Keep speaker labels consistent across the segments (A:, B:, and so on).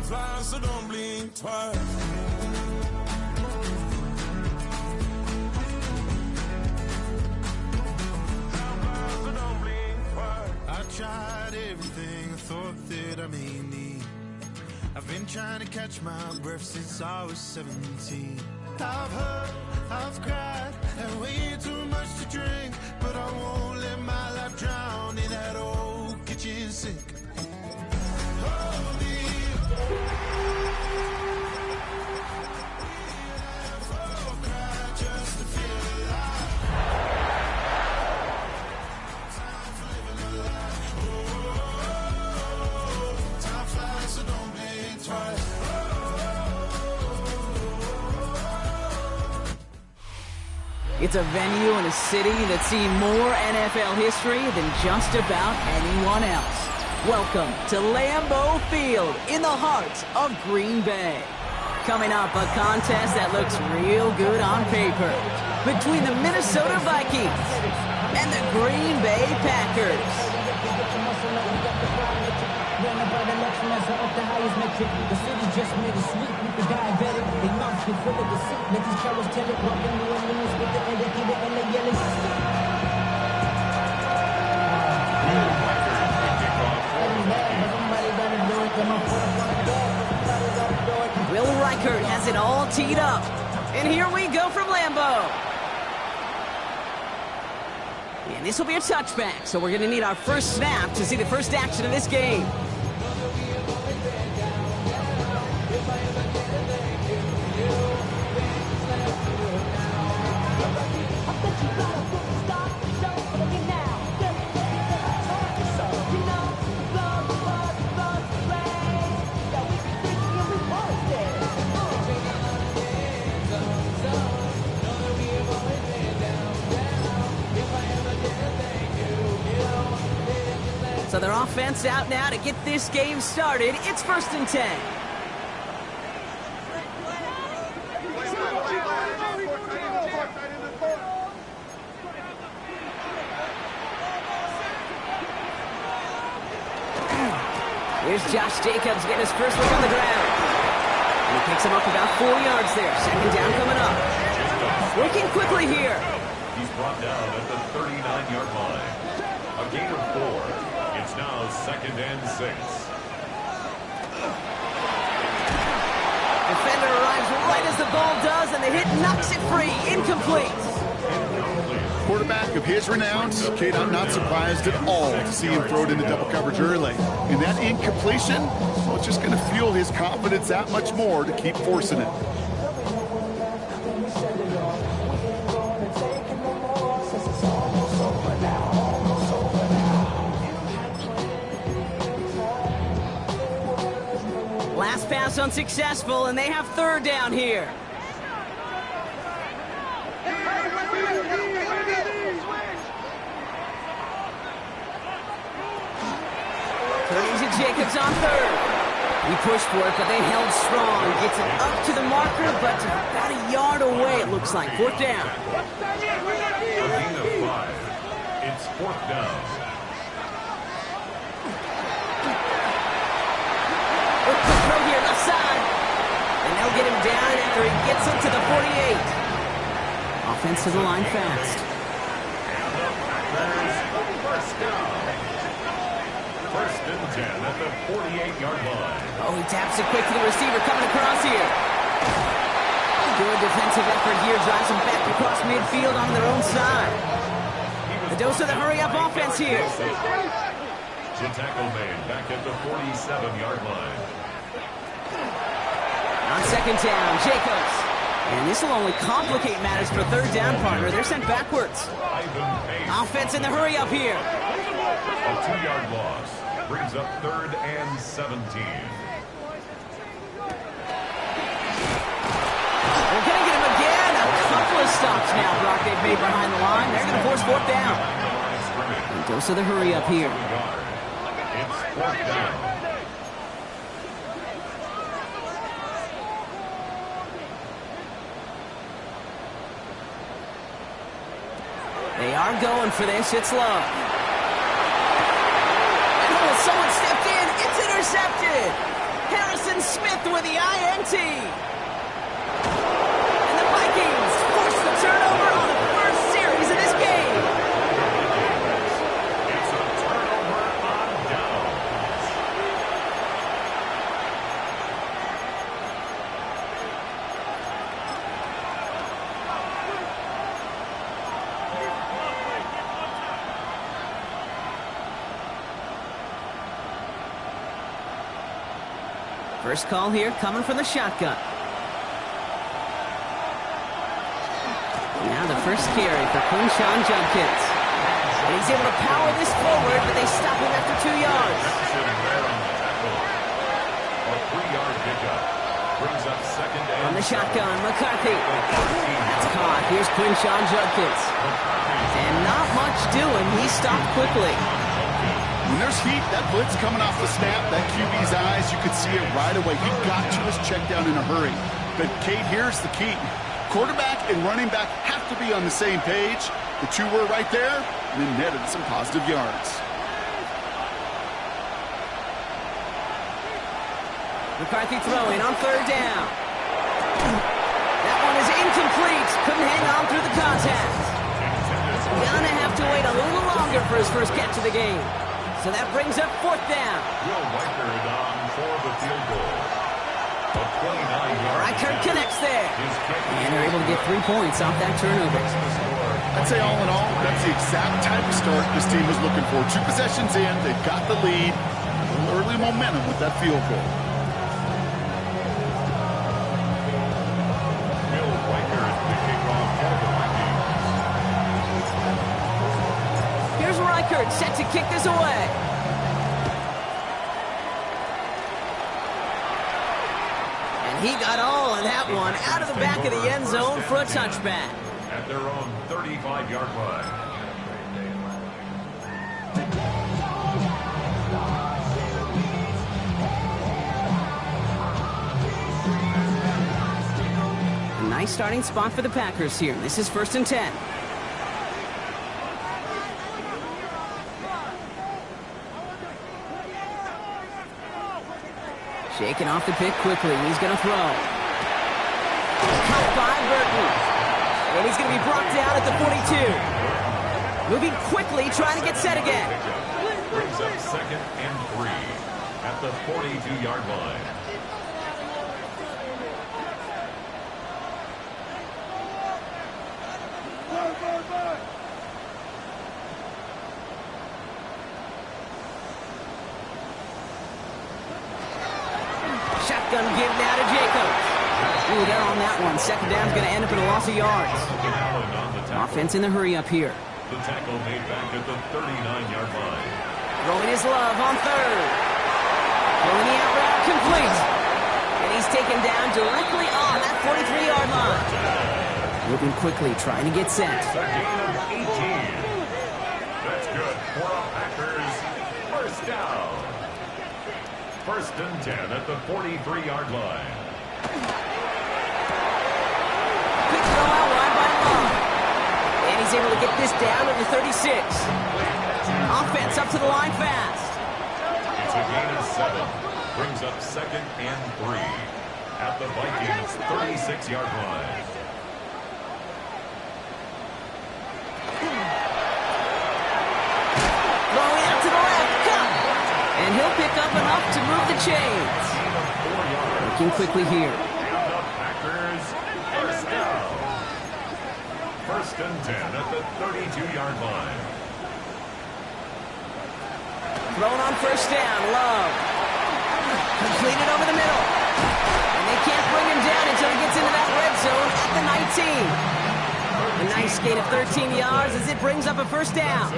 A: fly, so don't blink twice. I tried everything, I thought that I may need. I've been trying to catch my breath since I was 17. I've hurt, I've cried, had way too much to drink, but I won't let my life drown in that old kitchen sink. Hold me. Just to feel alive. Time for living a life. Oh, time flies, so don't blink twice.
B: It's a venue and a city that's seen more NFL history than just about anyone else. Welcome to Lambeau Field in the heart of Green Bay. Coming up, a contest that looks real good on paper between the Minnesota Vikings and the Green Bay Packers.
C: The city just made a sweep with the diabetic. They mouth get full of deceit. Let these cowards tell it. Walk in New Orleans with the indicator and the yelling.
B: Will Reichert has it all teed up. And here we go from Lambeau. And this will be a touchback, so we're going to need our first snap to see the first action of this game. So their offense out now to get this game started. It's 1st and 10. Here's Josh Jacobs getting his first look on the ground. And he picks him up about 4 yards there. 2nd down coming up. Working quickly here.
D: He's brought down at the 39-yard line. A gain of 4. It's now 2nd and 6.
B: Defender arrives right as the ball does, and the hit knocks it free. Incomplete.
E: Quarterback of his renown, Kate, I'm not surprised at all to see him throw it into double coverage early. And that incompletion, well, it's just going to fuel his confidence that much more to keep forcing it.
B: Last pass unsuccessful, and they have 3rd down here. Turning to Jacobs on 3rd. He pushed for it, but they held strong. Gets it up to the marker, but about a yard away, it looks like. 4th down.
D: A gain of 5. It's 4th down.
B: Throw here, left side. And they'll get him down after he gets into the 48. Offense to the line fast.
D: First down. 1st and 10 at the 48-yard line.
B: Oh, he taps it quick to the receiver coming across here. Good defensive effort here. Drives him back across midfield on their own side. The dose of the hurry-up offense here.
D: The tackle made back at the 47-yard line.
B: On 2nd down, Jacobs. And this will only complicate matters for 3rd down, partner. They're sent backwards. Offense in the hurry-up here.
D: A 2-yard loss brings up 3rd and 17.
B: They're going to get him again. A couple of stops now, Brock, they've made behind the line. They're going to force 4th down. And dose of the hurry-up here.
D: It's 4th down.
B: They are going for this. It's Love. Oh, someone stepped in. It's intercepted. Harrison Smith with the INT. And the Vikings force the turnover on the first series of this game.
D: It's a turnover on downs.
B: First call here coming from the shotgun. Now the first carry for Quinshon Judkins. And he's able to power this forward, but they stop him after 2 yards.
D: Jackson there on the tackle. A 3-yard pickup. Brings up second and
B: On the shotgun, McCarthy. That's caught. Here's Quinshon Judkins. And not much doing. He stopped quickly.
E: When there's heat, that blitz coming off the snap, that QB's eyes, you could see it right away. He got to his check down in a hurry. But, Kate, here's the key. Quarterback and running back have to be on the same page. The two were right there, and then netted some positive yards.
B: McCarthy throwing on third down. That one is incomplete. Couldn't hang on through the contact. Gonna have to wait a little longer for his first catch of the game. So that brings up fourth down.
D: Will Reichard on for the field goal. A 29-yard
B: Reichard connects there.
D: His kick
B: And they're able to get 3 points off that turnover.
E: I'd say all in all, that's the exact type of start this team was looking for. 2 possessions in, they've got the lead. A little early momentum with that field goal.
D: Will Reichard, the kickoff for the Vikings.
B: Here's Reichard set to kick this away. And he got all of that one out of the back of the end zone for a touchback.
D: At their own 35-yard line.
B: A nice starting spot for the Packers here. This is 1st and 10. Shaking off the pick quickly. He's going to throw. Caught by Burton. And he's going to be brought down at the 42. Moving quickly, trying to get set again.
D: Brings up second and 3 at the 42-yard line.
B: Shotgun give now to Jacobs. Ooh, they're on that one. Second down's going to end up in a loss of yards.
D: Allen on the tackle.
B: Offense in the hurry up here.
D: The tackle made back at the 39-yard line.
B: Rolling his love on third. Rolling the out route complete. And he's taken down directly on that 43-yard line. Moving quickly, trying to get set.
D: A gain of 18. That's good for the Packers. First down. 1st and 10 at the 43-yard line.
B: Quick throw out wide by Love. And he's able to get this down to the 36. Offense up to the line fast.
D: It's a gain of 7. Brings up second and 3 at the Vikings' 36-yard line.
B: Throwing out to the left. Cut. And he'll pick up enough to move the chains.
D: 4 yards.
B: Looking quickly here.
D: And the Packers first down. 1st and 10 at the 32-yard line.
B: Thrown on first down. Love. Completed over the middle. And they can't bring him down until he gets into that red zone at the 19. A nice gain of 13 yards as it brings up a first down.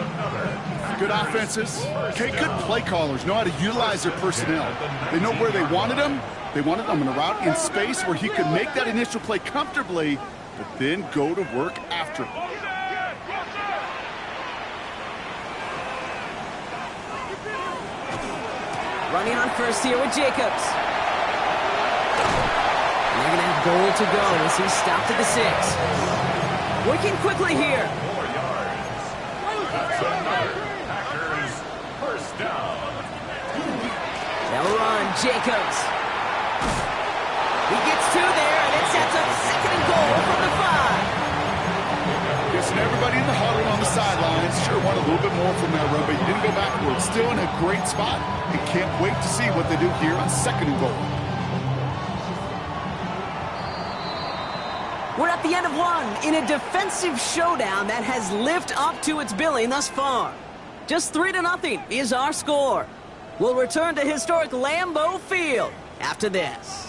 E: Good offenses. Okay, good play callers know how to utilize their personnel. They know where they wanted them. They wanted them in a route in space where he could make that initial play comfortably, but then go to work after.
B: Running on first here with Jacobs. And they're going to have goal to go as he's stopped at the 6. Working quickly here.
D: 4 yards. That's another Packers first down.
B: They'll run. Jacobs.
E: everybody in the huddle on the sidelines. Sure want a little bit more from that run, but he didn't go backwards. Still in a great spot, and can't wait to see what they do here on 2nd and goal.
B: We're at the end of one in a defensive showdown that has lived up to its billing thus far. Just 3-0 is our score. We'll return to historic Lambeau Field after this.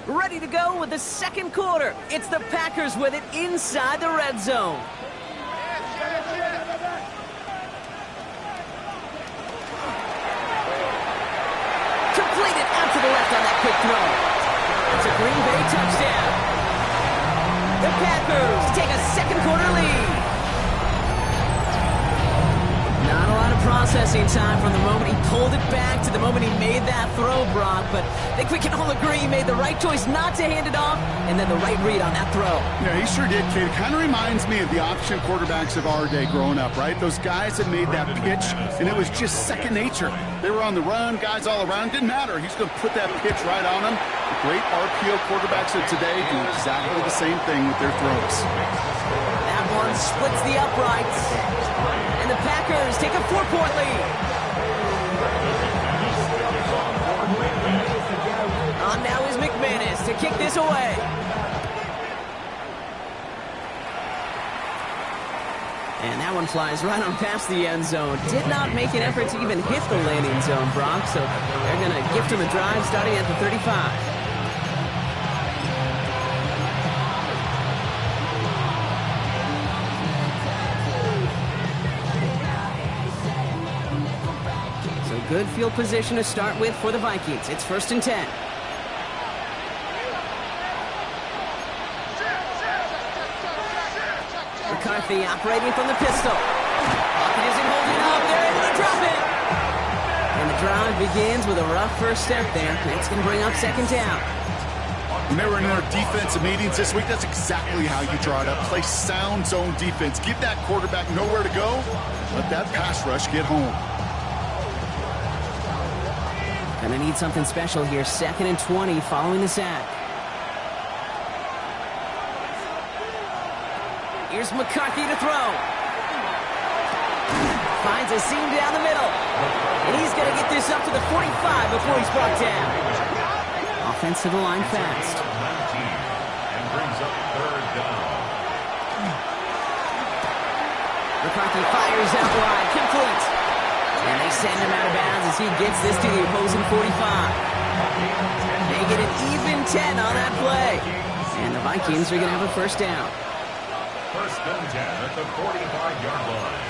B: Ready to go with the second quarter. It's the Packers with it inside the red zone. Completed out to the left on that quick throw. It's a Green Bay touchdown. The Packers take a second quarter lead. Not a lot of processing time from the moment he pulled it back to the moment he made that throw, Brock. But I think we can all agree he made the right choice not to hand it off, and then the right read on that throw.
E: Yeah, he sure did, Kate. It kind of reminds me of the option quarterbacks of our day growing up, right? Those guys that made that pitch, and it was just second nature. They were on the run, guys all around. Didn't matter. He's going to put that pitch right on them. The great RPO quarterbacks of today do exactly the same thing with their throws.
B: That one splits the uprights. And the Packers take a 4-point lead. On now is McManus to kick this away. And that one flies right on past the end zone. Did not make an effort to even hit the landing zone, Brock. So they're going to gift him a drive starting at the 35. Good field position to start with for the Vikings. It's 1st and 10. McCarthy operating from the pistol. Pocket isn't holding up. They're able to drop it. And the drive begins with a rough first step there. It's going to bring up 2nd down.
E: When they were in their defensive meetings this week, that's exactly how you draw it up. Play sound zone defense. Give that quarterback nowhere to go. Let that pass rush get home.
B: Gonna need something special here. 2nd and 20 following the sack. Here's McCarthy to throw. Finds a seam down the middle. And he's gonna get this up to the 45 before he's brought down. Offensive line fast.
D: And brings up 3rd down.
B: McCarthy fires out wide. Complete. And they send him out of bounds as he gets this to the opposing 45. They get an even 10 on that play. And the Vikings are going to have a 1st down.
D: 1st and 10 at the 45-yard line.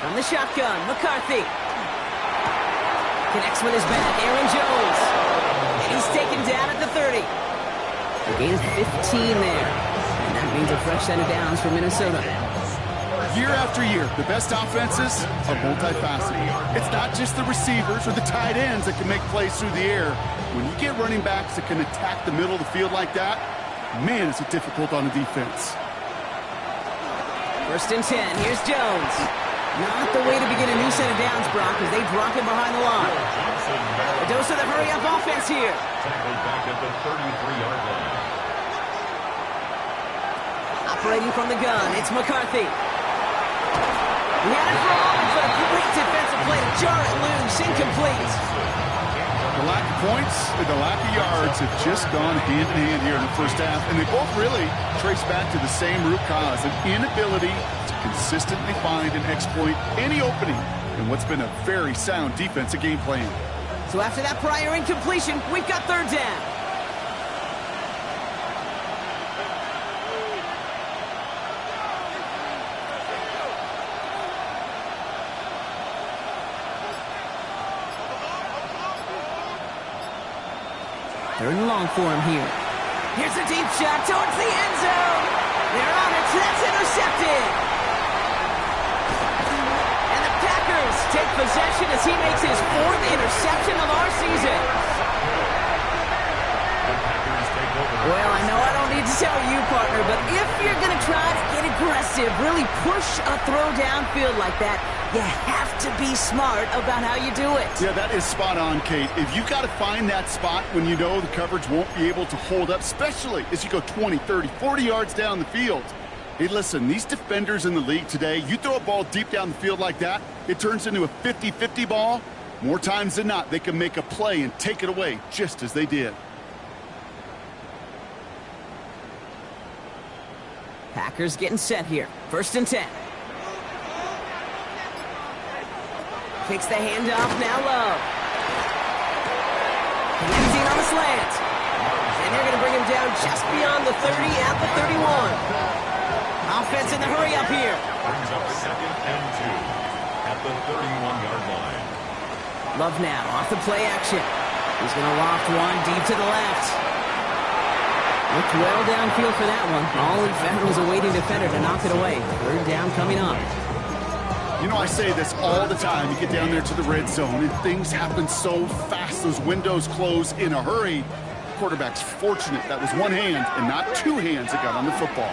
B: From the shotgun, McCarthy. Connects with his back, Aaron Jones. And he's taken down at the 30. A gain of 15 there. And that means a fresh set of downs for Minnesota.
E: Year after year, the best offenses are multifaceted. It's not just the receivers or the tight ends that can make plays through the air. When you get running backs that can attack the middle of the field like that, man, is it difficult on the defense.
B: 1st and 10, here's Jones. Not the way to begin a new set of downs, Brock, as they drop him behind the line. A dose of the hurry-up offense here.
D: Tackled back at the 33-yard line.
B: Operating from the gun, it's McCarthy. He had it for a moment, but a great defensive play to jar it loose, incomplete.
E: The lack of points and the lack of yards have just gone hand in hand here in the 1st half, and they both really trace back to the same root cause, an inability to consistently find and exploit any opening in what's been a very sound defensive game plan.
B: So after that prior incompletion, we've got 3rd down. Third and long for him here. Here's a deep shot towards the end zone. They're on it. That's intercepted. take possession as he makes his 4th interception of our season. Well, I know I don't need to tell you, partner, but if you're going to try to get aggressive, really push a throw downfield like that, you have to be smart about how you do it.
E: Yeah, that is spot on, Kate. If you got to find that spot when you know the coverage won't be able to hold up, especially as you go 20, 30, 40 yards down the field. Hey, listen, these defenders in the league today, you throw a ball deep down the field like that, it turns into a 50-50 ball. More times than not, they can make a play and take it away just as they did.
B: Packers getting set here. 1st and 10. Kicks the handoff, now Love. He's in on the slant. And they're going to bring him down just beyond the 30 at the 31. Offense in the hurry up here.
D: Brings up 2nd and 2 at the 31-yard line.
B: Love now, off the play action. He's going to loft one deep to the left. Looked well downfield for that one. All he found was a waiting defender to knock it away. 3rd down coming up.
E: You know, I say this all the time. You get down there to the red zone, and things happen so fast. Those windows close in a hurry. Quarterback's fortunate that was one hand and not two hands that got on the football.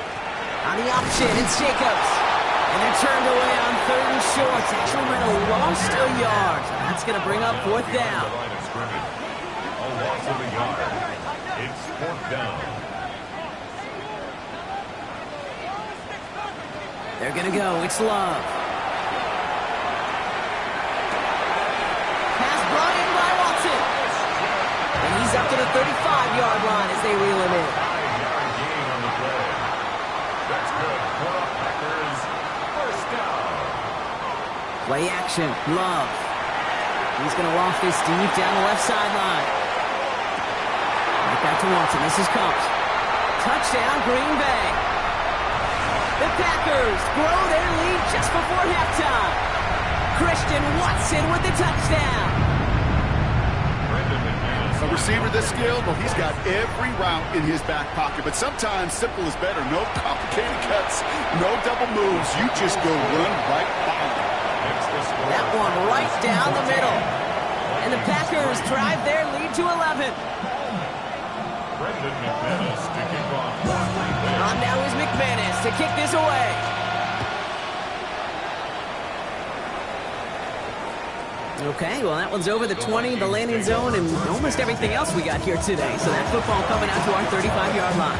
B: On the option, it's Jacobs. And they're turned away on 3rd and short. Actually might have lost a yard. That's going to bring up 4th down.
D: A loss of a yard. It's 4th down.
B: They're going to go. It's Love. Pass brought in by Watson. And he's up to the 35-yard line as they reel him in.
D: 5-yard gain on the play. That's good for the Packers. 1st down.
B: Play action. Love. He's going to loft this deep down the left sideline. Right back to Watson. This is Combs. Touchdown, Green Bay. The Packers grow their lead just before halftime. Christian Watson with the touchdown.
E: A receiver this skilled, well, he's got every route in his back pocket. But sometimes simple is better. No complicated cuts, no double moves. You just go run right by him.
B: That one right down the middle. And the Packers drive their lead to 11.
D: Brendan McManus to kick off.
B: On now is McManus to kick this away. Okay, well that one's over the 20, the landing zone, and almost everything else we got here today. So that football coming out to our 35-yard line.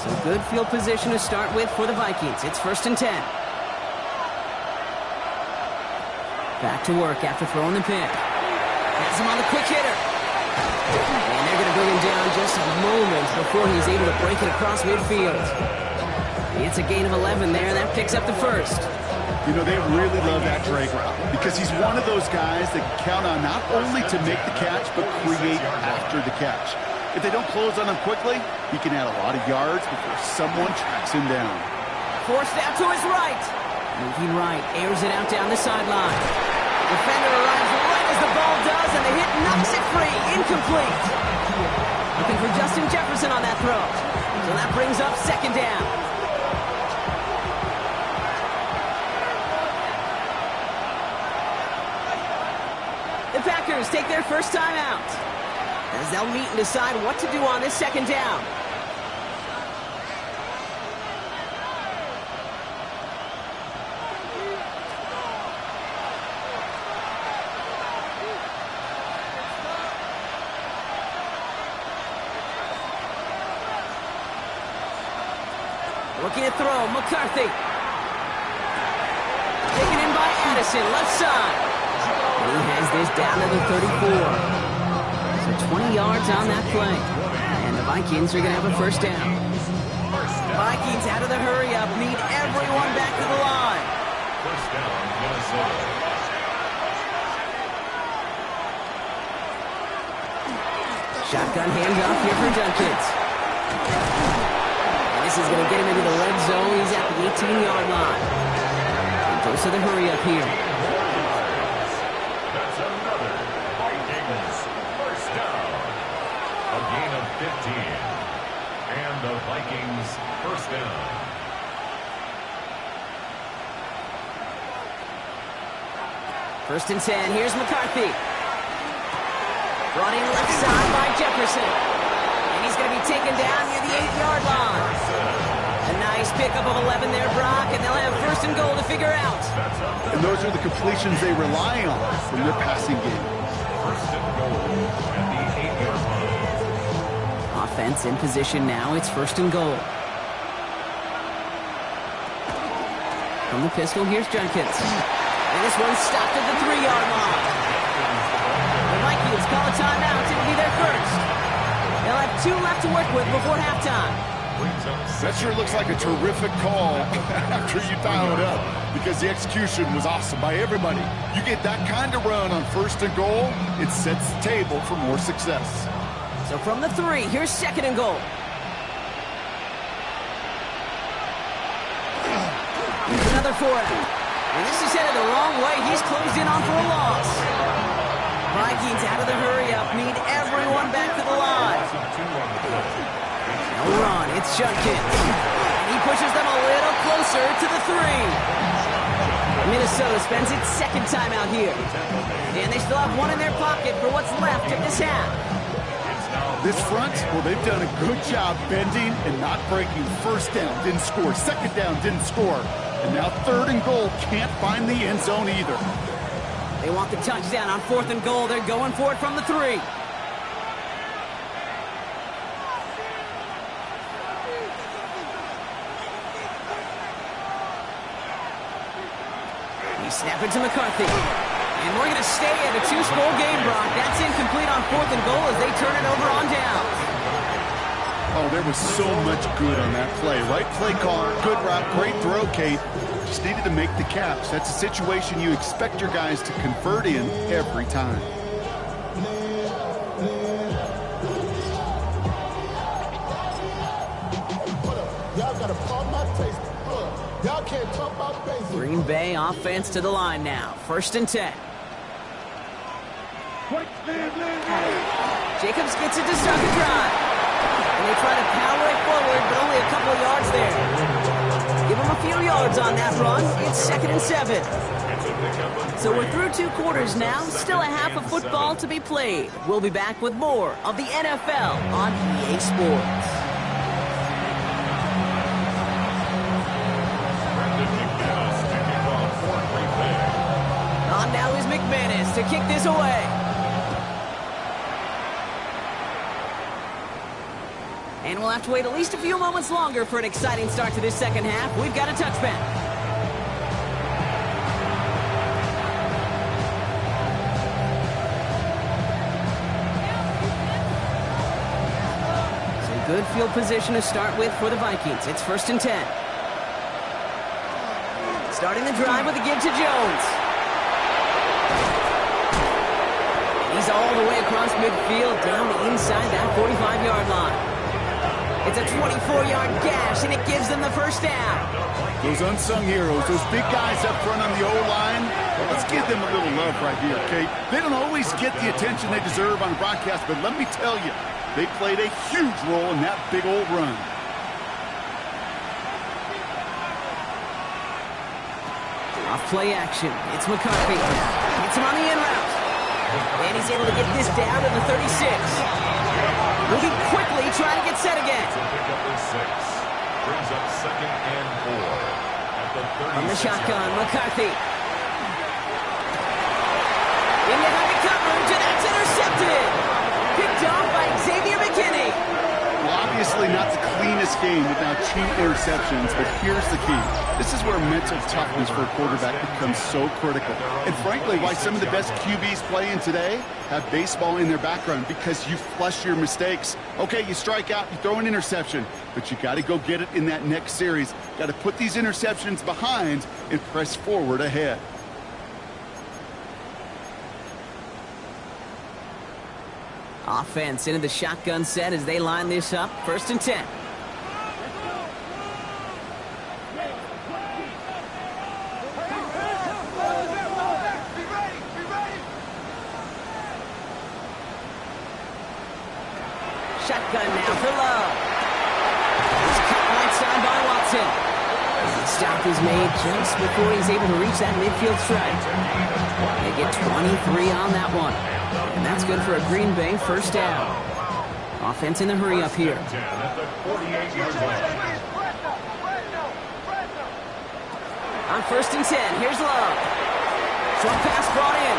B: So good field position to start with for the Vikings. It's 1st and 10. Back to work after throwing the pick. Has him on the quick hitter. And they're going to bring him down just moments before he's able to break it across midfield. It's a gain of 11 there. That picks up the 1st.
E: You know, they really love that drag route because he's one of those guys that can count on not only to make the catch, but create after the catch. If they don't close on him quickly, he can add a lot of yards before someone tracks him down.
B: Forced out to his right. Moving right, airs it out down the sideline. Defender arrives right as the ball does, and the hit knocks it free. Incomplete. Looking for Justin Jefferson on that throw. So that brings up 2nd down. The Packers take their first time out as they'll meet and decide what to do on this 2nd down. Looking to throw, McCarthy. Taken in by Addison, left side. And he has this down to the 34. So 20 yards on that play. And the Vikings are going to have a 1st down. Vikings out of the hurry up, need everyone back to the line.
D: 1st down, Minnesota.
B: Shotgun handoff here for Dunkins. This is going to get him into the red zone. He's at the 18-yard line. And goes to the hurry up here.
D: That's another Vikings 1st down. 15. And the Vikings first down.
B: First and 10. Here's McCarthy. Brought in left side by Jefferson. And he's going to be taken down near the 8-yard line. A nice pickup of 11 there, Brock, and they'll have first and goal to figure out.
E: And those are the completions they rely on from their passing game.
D: First and goal at the 8-yard line.
B: Offense in position now. It's first and goal. From the pistol, here's Jenkins. And this one's stopped at the 3-yard line. The Vikings call a timeout. It'll be their first. They'll have 2 left to work with before halftime.
E: That sure looks like a terrific call after you dial it up, because the execution was awesome by everybody. You get that kind of run on first and goal, it sets the table for more success.
B: So from the 3, here's second and goal. Here's another for him. And this is headed the wrong way. He's closed in on for a loss. Vikings out of the hurry-up need everyone back to the line. No run. It's Judkins. And he pushes them a little closer to the 3. Minnesota spends its second timeout here. And they still have one in their pocket for what's left of this half.
E: This front, well, they've done a good job bending and not breaking. First down, didn't score. Second down, didn't score. And now third and goal, can't find the end zone either.
B: They want the touchdown on fourth and goal. They're going for it from the 3. He snapped it to McCarthy. And we're going to stay at a 2-score game, Brock. That's incomplete on fourth and goal as they turn it over on down.
E: Oh, there was so much good on that play. Right play call, good route, great throw, Kate. Just needed to make the catch. That's a situation you expect your guys to convert in every time.
F: Y'all gotta pump my taste. Y'all can't talk about basics.
B: Green Bay offense to the line now. First and 10. Jacobs gets it to start the drive. And they try to power it forward, but only a couple of yards there. Give them a few yards on that run. It's second and 7. So we're through 2 quarters now. Still a half of football to be played. We'll be back with more of the NFL on EA Sports. On now is McManus to kick this away. And we'll have to wait at least a few moments longer for an exciting start to this second half. We've got a touchback. So good field position to start with for the Vikings. It's first and 10. Starting the drive with a give to Jones. He's all the way across midfield down inside that 45-yard line. It's a 24-yard gash, and it gives them the first down.
E: Those unsung heroes, those big guys up front on the O-line, let's give them a little love right here, Kate. They don't always get the attention they deserve on broadcast, but let me tell you, they played a huge role in that big old run.
B: Off play action. It's McCarthy. Gets him on the in route. And he's able to get this down to the 36. Moving quickly, trying to get set again.
D: Pick up his 6. Brings up second and 4 at the 36.
B: On the shotgun, McCarthy. In behind the coverage, and that's intercepted. Picked off by Xavier McKinney.
E: Well, obviously not the cleanest game without cheap interceptions, but here's the key. This is where mental toughness for a quarterback becomes so critical. And frankly, why some of the best QBs playing today have baseball in their background, because you flush your mistakes. Okay, you strike out, you throw an interception, but you got to go get it in that next series. Got to put these interceptions behind and press forward ahead.
B: Offense into the shotgun set as they line this up. First and 10. Shotgun now for Love. He's cut right side by Watson. The stop is made just before he's able to reach that midfield strike. They get 23 on that one. And that's good for a Green Bay first down. Offense in the hurry up here. On 1st and 10, here's Love. Short pass brought in.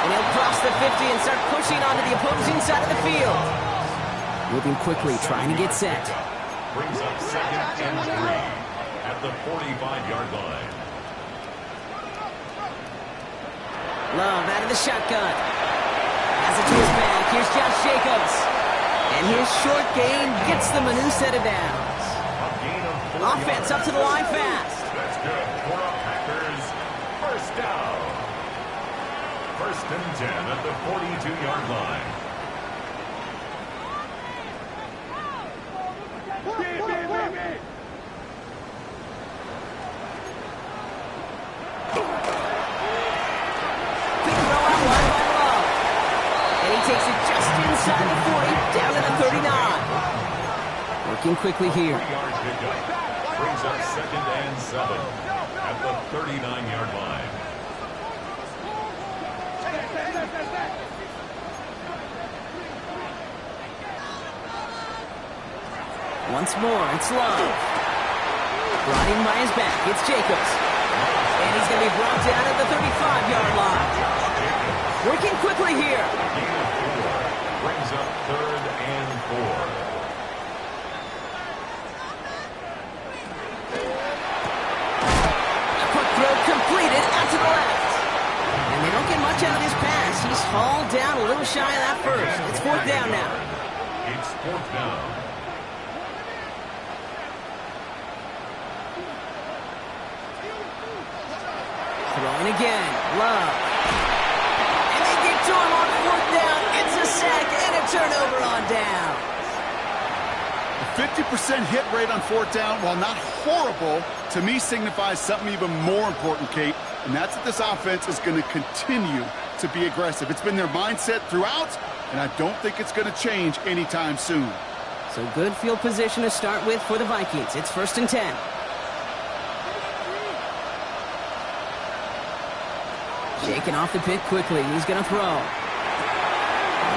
B: And he'll cross the 50 and start pushing onto the opposing side of the field. Moving quickly, trying to get set.
D: Brings up 2nd and 3 at the 45-yard line.
B: Love out of the shotgun. Has it to his back. Here's Josh Jacobs. And his short gain gets them a new set of downs. Offense up to the line fast.
D: That's good for a Packers first down. 1st and 10 at the 42-yard line.
B: Takes it just inside the 40, down to the 39. Working quickly here.
D: 3-yard pickup. Brings up 2nd and 7 at the 39-yard line.
B: Once more, it's Love. Brought in by his back, it's Jacobs. And he's going to be brought down at the 35-yard line. Working quickly here.
D: Brings up 3rd and 4.
B: A quick throw completed out to the left. And they don't get much out of this pass. He's hauled down a little shy of that first. It's 4th down now.
D: It's 4th down.
B: Throwing again. Love. And they get to him on 4th down. It's a sack and a turnover on down.
E: A 50% hit rate on 4th down, while not horrible, to me signifies something even more important, Kate, and that's that this offense is going to continue to be aggressive. It's been their mindset throughout, and I don't think it's going to change anytime soon.
B: So good field position to start with for the Vikings. It's 1st and 10. Shaking off the pit quickly. He's going to throw.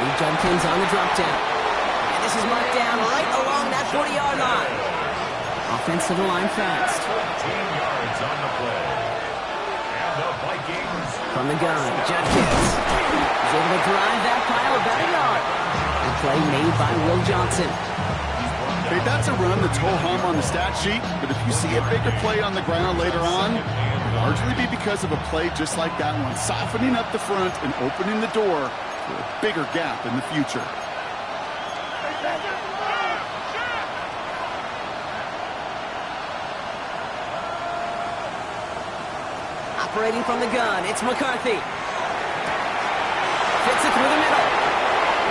B: Lee Junkins on the drop down. And this is marked down right along that 40-yard line. Offense to the line fast.
D: 14 yards on the play. And the Vikings.
B: From the gun, Junkins. He's able to drive that pile about a yard. The play made by Will Johnson.
E: Hey, that's a run that's ho-hum on the stat sheet, but if you see a bigger play on the ground later on, it'll largely be because of a play just like that one, softening up the front and opening the door for a bigger gap in the future.
B: Operating from the gun, it's McCarthy. Fits it through the middle.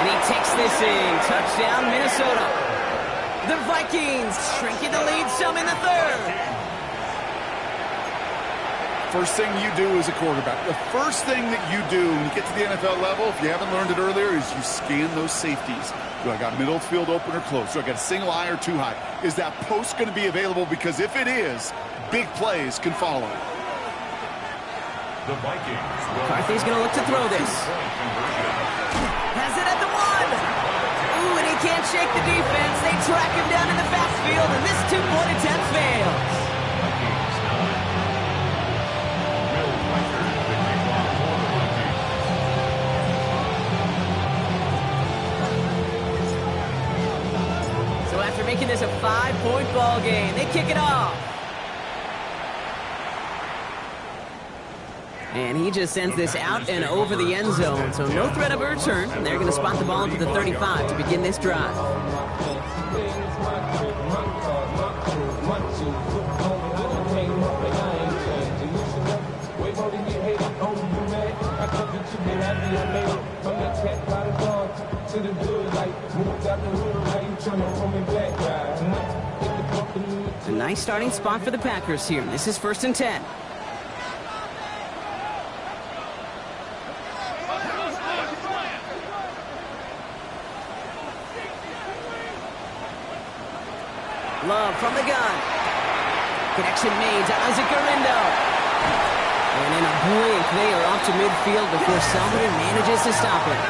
B: And he takes this in. Touchdown, Minnesota. The Vikings shrinking the lead some in the 3rd.
E: First thing you do as a quarterback, the first thing that you do when you get to the NFL level, if you haven't learned it earlier, is you scan those safeties. Do I got middle field open or close? Do I got a single high or two high? Is that post going to be available? Because if it is, big plays can follow.
D: The Vikings.
B: McCarthy's going to look to throw this. Has it at the 1. Ooh, and he can't shake the defense. They track him down in the backfield, and this 2-point attempt fails. So after making this a 5-point ball game, they kick it off. And he just sends this out and over the end zone. So no threat of a return. And they're going to spot the ball to the 35 to begin this drive. A nice starting spot for the Packers here. This is 1st and 10. Love from the gun. Connection made to Isaac Gurindo. And in a blink, they are off to midfield before somebody manages to stop it.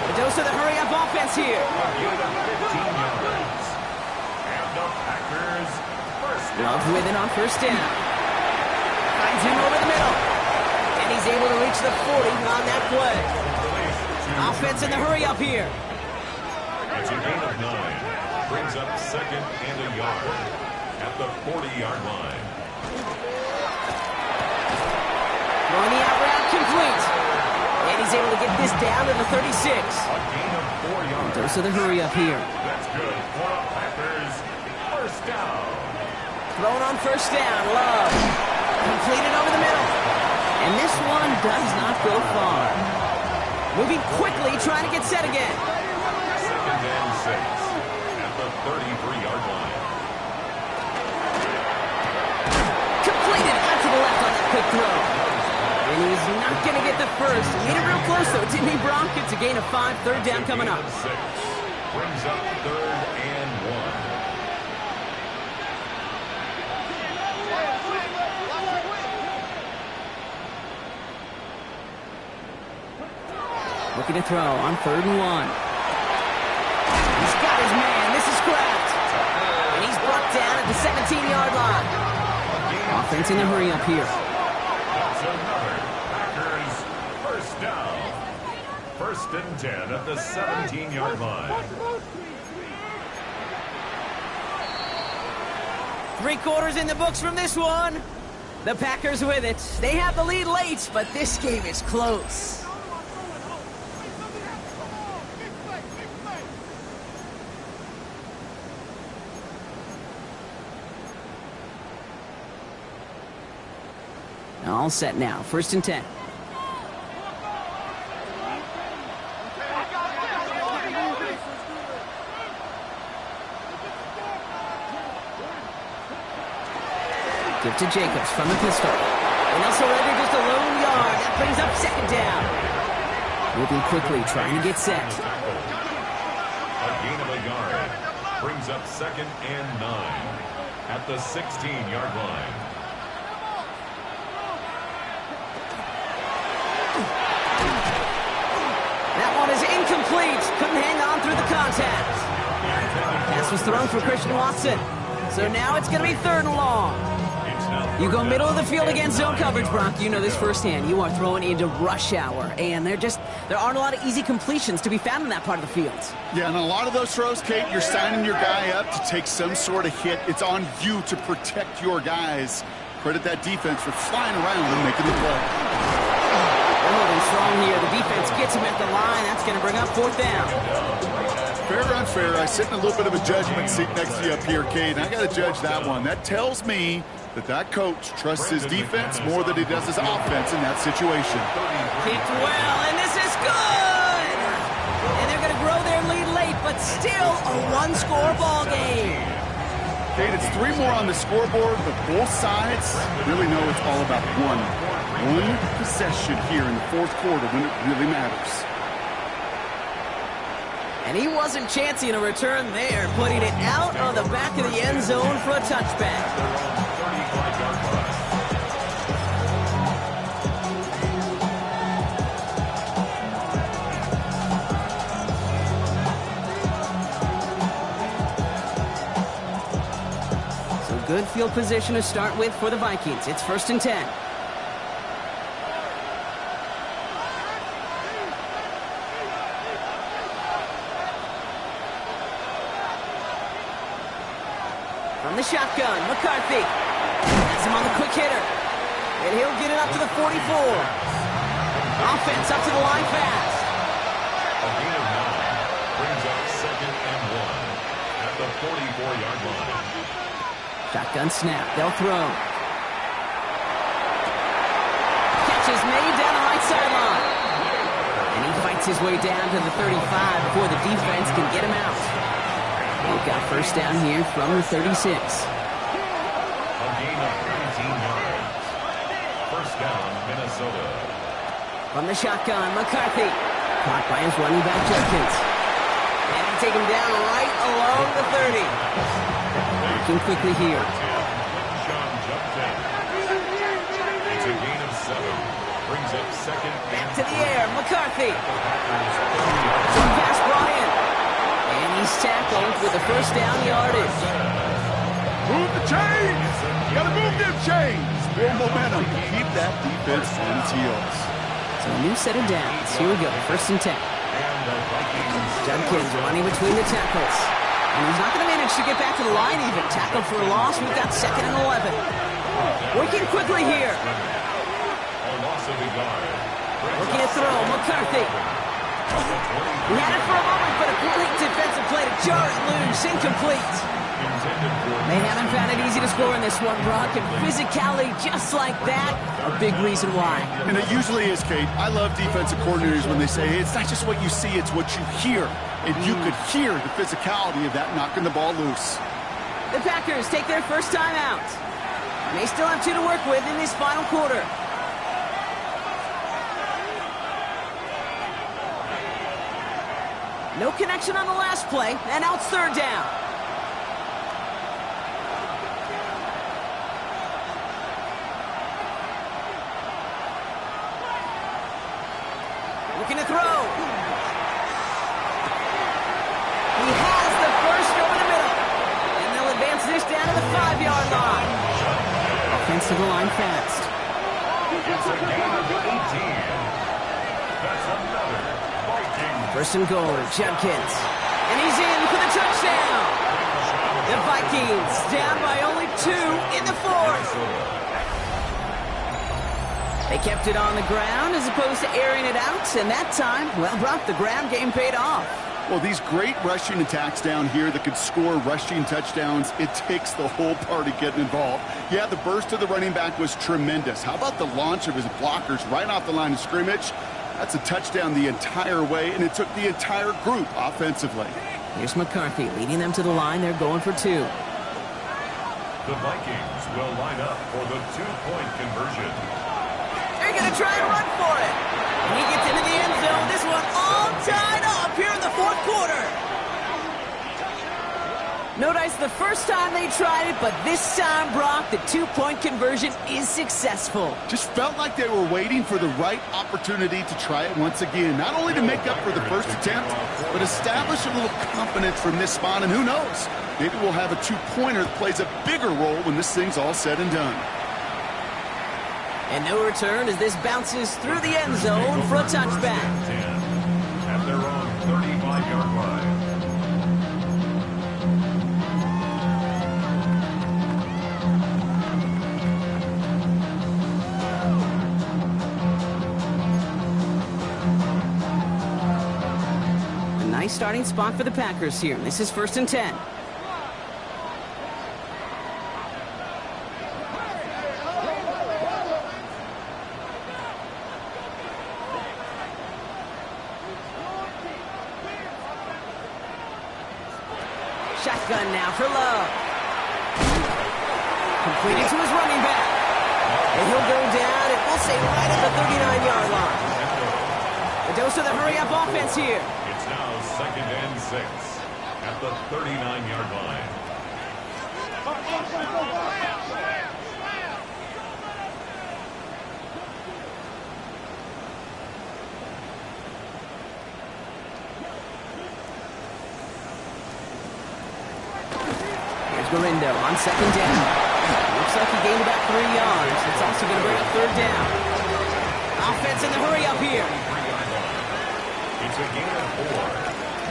B: A dose of the hurry-up offense here. Love with it on first down. Finds him over the middle. And he's able to reach the 40 on that play. Offense in the hurry-up here.
D: It's a gain of 9. Brings up second and a yard at the 40-yard line.
B: Throwing the out route complete. And he's able to get this down to the 36.
D: A gain of 4 yards.
B: Dose of the hurry-up here.
D: That's good for the Packers. First down.
B: Thrown on first down. Love. Completed over the middle. And this one does not go far. Moving quickly, trying to get set again.
D: Second and 6 at the 33-yard line.
B: Completed out to the left on that quick throw. And he's not going to get the first. He made it real close, though, didn't he, Brock? It's a gain of 5, third down coming up.
D: 6 brings up third and 1.
B: Looking to throw on third and 1. He's got his man. This is Kraft. And he's brought down at the 17-yard line. Offense in the hurry-up here.
D: That's another Packers first down. First and 10 at the 17-yard line.
B: 3 quarters in the books from this one. The Packers with it. They have the lead late, but this game is close. All set now. First and 10. Give to Jacobs from the pistol. And they'll surrender just a lone yard. That brings up second down. Moving quickly, trying to get set.
D: A gain of a yard. Brings up second and 9 at the 16-yard line.
B: That one is incomplete. Couldn't hang on through the contact. Pass was thrown for Christian Watson. So now it's going to be third and long. You go middle of the field against zone coverage, Brock. You know this firsthand. You are throwing into rush hour. And there aren't a lot of easy completions to be found in that part of the field.
E: Yeah, and a lot of those throws, Kate, you're signing your guy up to take some sort of hit. It's on you to protect your guys. Credit that defense for flying around and making the play.
B: They're holding strong here. The defense gets him at the line. That's going to bring up fourth down.
E: Fair or unfair, I sit in a little bit of a judgment seat next to you up here, Kate, and I got to judge that one. That tells me that coach trusts his defense more than he does his offense in that situation.
B: Kicked well, and this is good! And they're going to grow their lead late, but still a one-score ball game.
E: Kate, it's 3 more on the scoreboard, but both sides really know it's all about one possession here in the fourth quarter when it really matters.
B: And he wasn't chancing a return there, putting it out on the back of the end zone for a touchback. So good field position to start with for the Vikings. It's first and 10. From the shotgun, McCarthy has him on the quick hitter. And he'll get it up to the 44. Offense up to the line fast.
D: A gain of 9 brings up second and 1 at the 44-yard line.
B: Shotgun snap, they'll throw. Catch is made down the right sideline. And he fights his way down to the 35 before the defense can get him out. They've got first down here from the 36.
D: A gain of 19 yards. First down, Minnesota.
B: From the shotgun, McCarthy. Caught by his running back, Jenkins. And they take him down right along the 30. Working quickly here.
D: Sean jumped in. It's a gain of 7. Brings up second.
B: Back to the air. McCarthy. Pass brought in. And he's tackled with the first down yardage.
E: Move the chains! Gotta move them chains! More momentum to keep that defense on its heels.
B: So a new set of downs. Here we go. First and 10. Judkins running between the tackles. And he's not going to manage to get back to the line even. Tackled for a loss. We've got second and 11. Working quickly here. Looking to throw. McCarthy. He had it for a moment, but a complete defensive play to jar it loose. Incomplete. They haven't found it easy to score in this one, Brock, and physicality just like that, a big reason why.
E: And it usually is, Kate. I love defensive coordinators when they say, hey, it's not just what you see, it's what you hear. And you could hear the physicality of that knocking the ball loose.
B: The Packers take their first time out. They still have 2 to work with in this final quarter. No connection on the last play, and now it's third down. Looking to throw. He has the first over the middle. And they'll advance this down to the 5-yard line. Offense to the line fast.
D: It's a gain of 18. That's another Viking.
B: First and goal, Judkins. And he's in for the touchdown. The Vikings down by only 2 in the fourth. They kept it on the ground as opposed to airing it out, and that time, well, Brock, the ground game paid off.
E: Well, these great rushing attacks down here that could score rushing touchdowns, it takes the whole party getting involved. Yeah, the burst of the running back was tremendous. How about the launch of his blockers right off the line of scrimmage? That's a touchdown the entire way, and it took the entire group offensively.
B: Here's McCarthy leading them to the line. They're going for 2.
D: The Vikings will line up for the 2-point conversion.
B: They're going to try and run for it. And he gets into the end zone. This one all tied up here in the fourth quarter. No dice the first time they tried it, but this time, Brock, the 2-point conversion is successful.
E: Just felt like they were waiting for the right opportunity to try it once again. Not only to make up for the first attempt, but establish a little confidence from this spot. And who knows, maybe we'll have a 2-pointer that plays a bigger role when this thing's all said and done.
B: And no return as this bounces through the end zone for a touchback.
D: At their own 35-yard line.
B: A nice starting spot for the Packers here. This is first and 10. Shotgun now for Love. Completed to his running back. And he'll go down, and we'll say right at the 39-yard line. The dose of the hurry-up offense here.
D: It's now second and 6 at the 39-yard line.
B: Galindo on second down. Looks like he gained about 3 yards. It's also going to bring up third down. Offense in the hurry up here.
D: It's a gain of 4.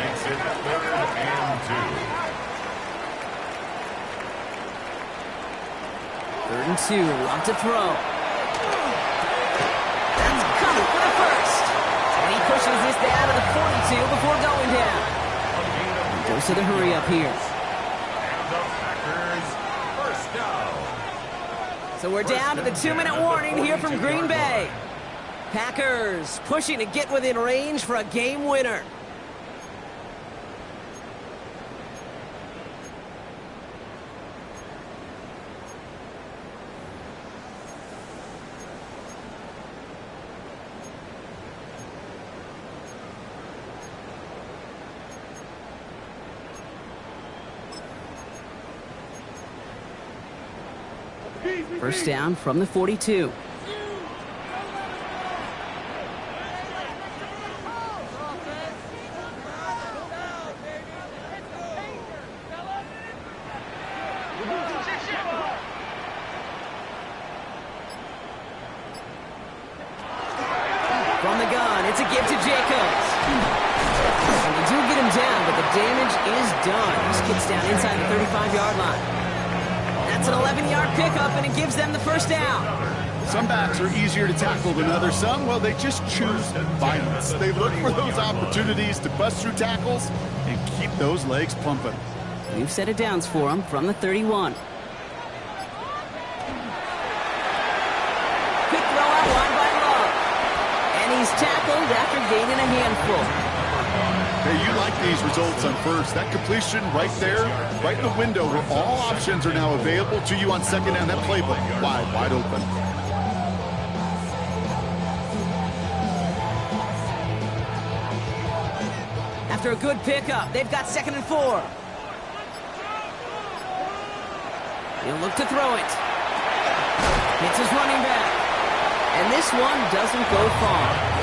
D: Makes it 3rd and
B: 2. 3rd and 2. Love to throw. That's coming for the first. And he pushes this down to the 42 before going down. Goes to the hurry up here. So we're down to the 2-minute warning here from Green Bay. Packers pushing to get within range for a game winner. First down from the 42. From the gun, it's a give to Jacobs. And they do get him down, but the damage is done. He gets down inside the 35-yard line. That's an 11-yard pickup, and it gives them the first down.
E: Some backs are easier to tackle than others. Some, well, they just choose violence. They look for those opportunities to bust through tackles and keep those legs pumping.
B: We've set it downs for him from the 31. Quick throw out wide by Love. And he's tackled after gaining a handful.
E: Hey, you like these results on first. That completion right there, right in the window where all options are now available to you on second down. That playbook wide open.
B: After a good pickup, they've got 2nd and 4. He'll look to throw it. Hits his running back. And this one doesn't go far.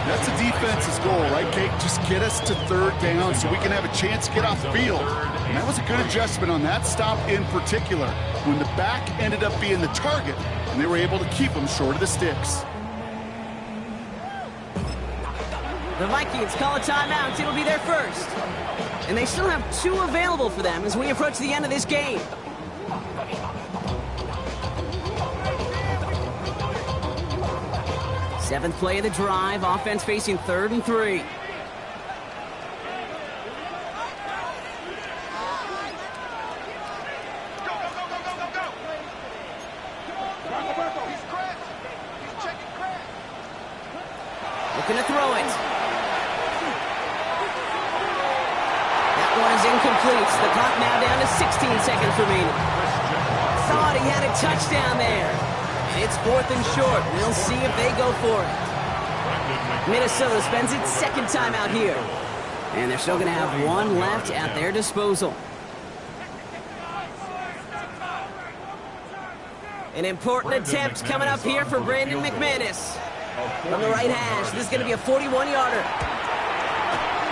E: That's the defense's goal, right, Kate? Just get us to third down so we can have a chance to get off the field. And that was a good adjustment on that stop in particular, when the back ended up being the target, and they were able to keep him short of the sticks.
B: The Vikings call a timeout. It'll be their first. And they still have 2 available for them as we approach the end of this game. Seventh play of the drive. Offense facing 3rd and 3. Looking to throw it. That one is incomplete. The clock now down to 16 seconds remaining. Thought he had a touchdown there. And it's 4th and short. We'll see if they go for it. Minnesota spends its 2nd time out here. And they're still going to have 1 left at their disposal. An important attempt coming up here for Brandon McManus. From the right hash, this is going to be a 41-yarder.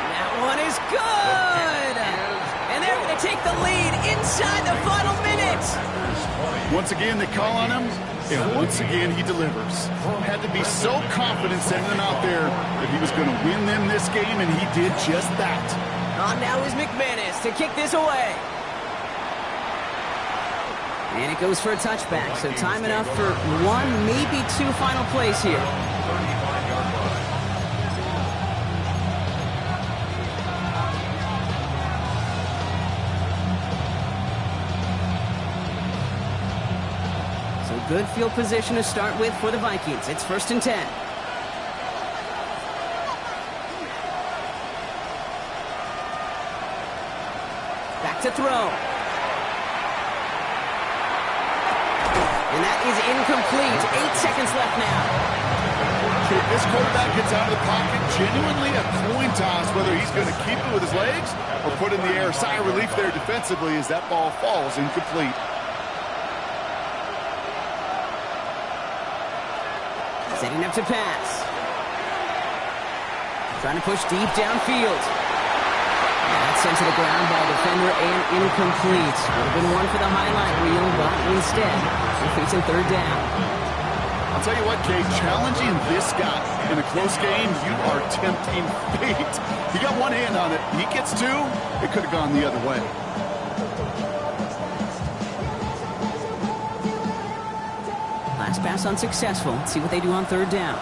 B: That one is good! And they're going to take the lead inside the final minute.
E: Once again, they call on him, and once again, he delivers. Had to be so confident sending him out there that he was going to win them this game, and he did just that.
B: On now is McManus to kick this away. And it goes for a touchback, so time enough for 1, maybe 2 final plays here. So good field position to start with for the Vikings. It's 1st and 10. Back to throw. And that is incomplete. 8 seconds left now.
E: If this quarterback gets out of the pocket, genuinely a coin toss whether he's going to keep it with his legs or put in the air. Sigh of relief there defensively as that ball falls incomplete.
B: Setting up to pass. Trying to push deep downfield. That's sent to the ground by a defender and incomplete. Would have been one for the highlight reel, but instead, we're facing 3rd down.
E: I'll tell you what, Kate, challenging this guy in a close game, you are tempting fate. He got one hand on it. He gets 2. It could have gone the other way.
B: Last pass unsuccessful. Let's see what they do on 3rd down.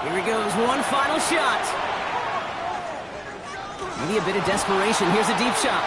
B: Here he goes, one final shot. Maybe a bit of desperation. Here's a deep shot.